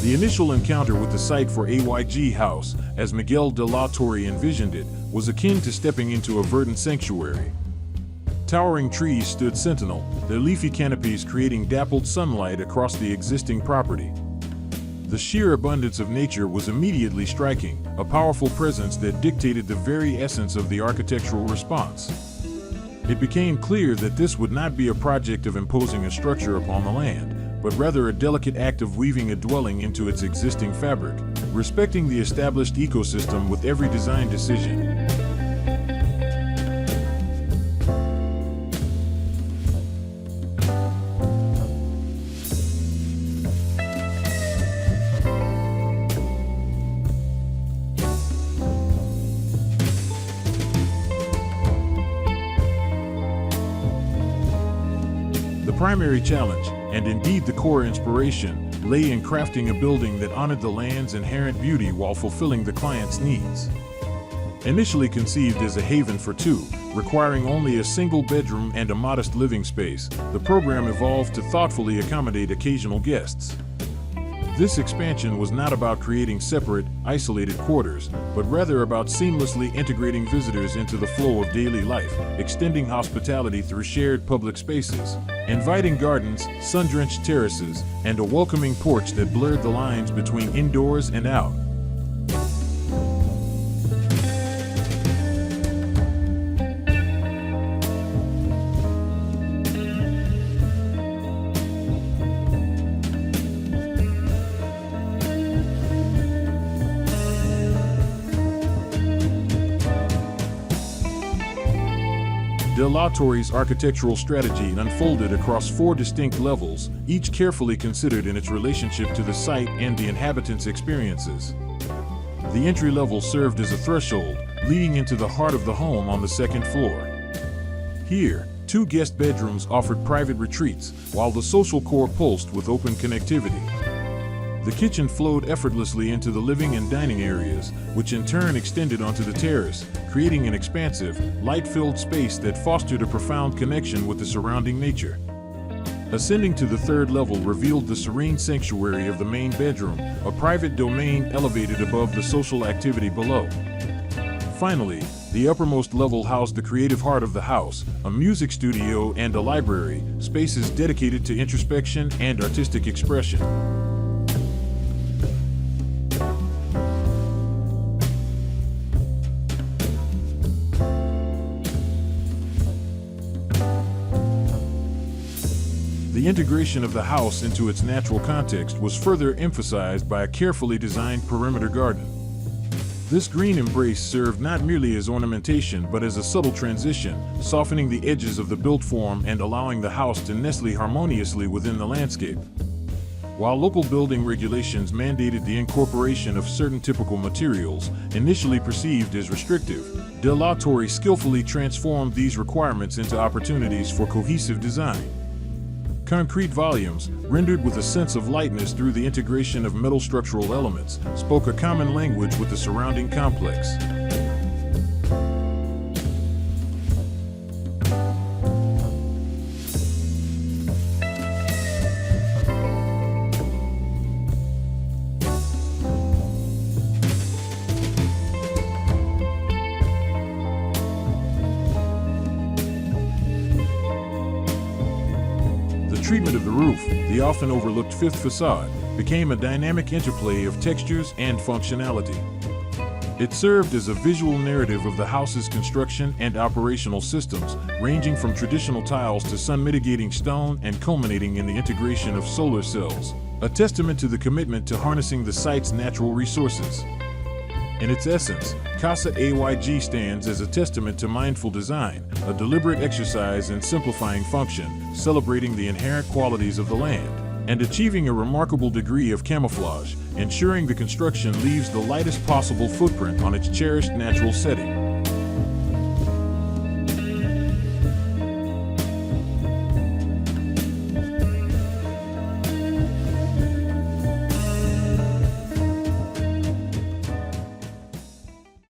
The initial encounter with the site for AYG House, as Miguel de la Torre envisioned it, was akin to stepping into a verdant sanctuary. Towering trees stood sentinel, their leafy canopies creating dappled sunlight across the existing property. The sheer abundance of nature was immediately striking, a powerful presence that dictated the very essence of the architectural response. It became clear that this would not be a project of imposing a structure upon the land, but rather a delicate act of weaving a dwelling into its existing fabric, respecting the established ecosystem with every design decision. The primary challenge, and indeed the core inspiration, lay in crafting a building that honored the land's inherent beauty while fulfilling the client's needs. Initially conceived as a haven for two, requiring only a single bedroom and a modest living space, the program evolved to thoughtfully accommodate occasional guests. This expansion was not about creating separate, isolated quarters, but rather about seamlessly integrating visitors into the flow of daily life, extending hospitality through shared public spaces, inviting gardens, sun-drenched terraces, and a welcoming porch that blurred the lines between indoors and out. De la Torre's architectural strategy unfolded across 4 distinct levels, each carefully considered in its relationship to the site and the inhabitants' experiences. The entry level served as a threshold, leading into the heart of the home on the 2nd floor. Here, 2 guest bedrooms offered private retreats, while the social core pulsed with open connectivity. The kitchen flowed effortlessly into the living and dining areas, which in turn extended onto the terrace, creating an expansive, light-filled space that fostered a profound connection with the surrounding nature. Ascending to the 3rd level revealed the serene sanctuary of the main bedroom, a private domain elevated above the social activity below. Finally, the uppermost level housed the creative heart of the house, a music studio and a library, spaces dedicated to introspection and artistic expression. The integration of the house into its natural context was further emphasized by a carefully designed perimeter garden. This green embrace served not merely as ornamentation but as a subtle transition, softening the edges of the built form and allowing the house to nestle harmoniously within the landscape. While local building regulations mandated the incorporation of certain typical materials, initially perceived as restrictive, De la Torre skillfully transformed these requirements into opportunities for cohesive design. Concrete volumes, rendered with a sense of lightness through the integration of metal structural elements, spoke a common language with the surrounding complex. The treatment of the roof, the often overlooked 5th facade, became a dynamic interplay of textures and functionality. It served as a visual narrative of the house's construction and operational systems, ranging from traditional tiles to sun-mitigating stone and culminating in the integration of solar cells, a testament to the commitment to harnessing the site's natural resources. In its essence, Casa AYG stands as a testament to mindful design, a deliberate exercise in simplifying function, celebrating the inherent qualities of the land, and achieving a remarkable degree of camouflage, ensuring the construction leaves the lightest possible footprint on its cherished natural setting.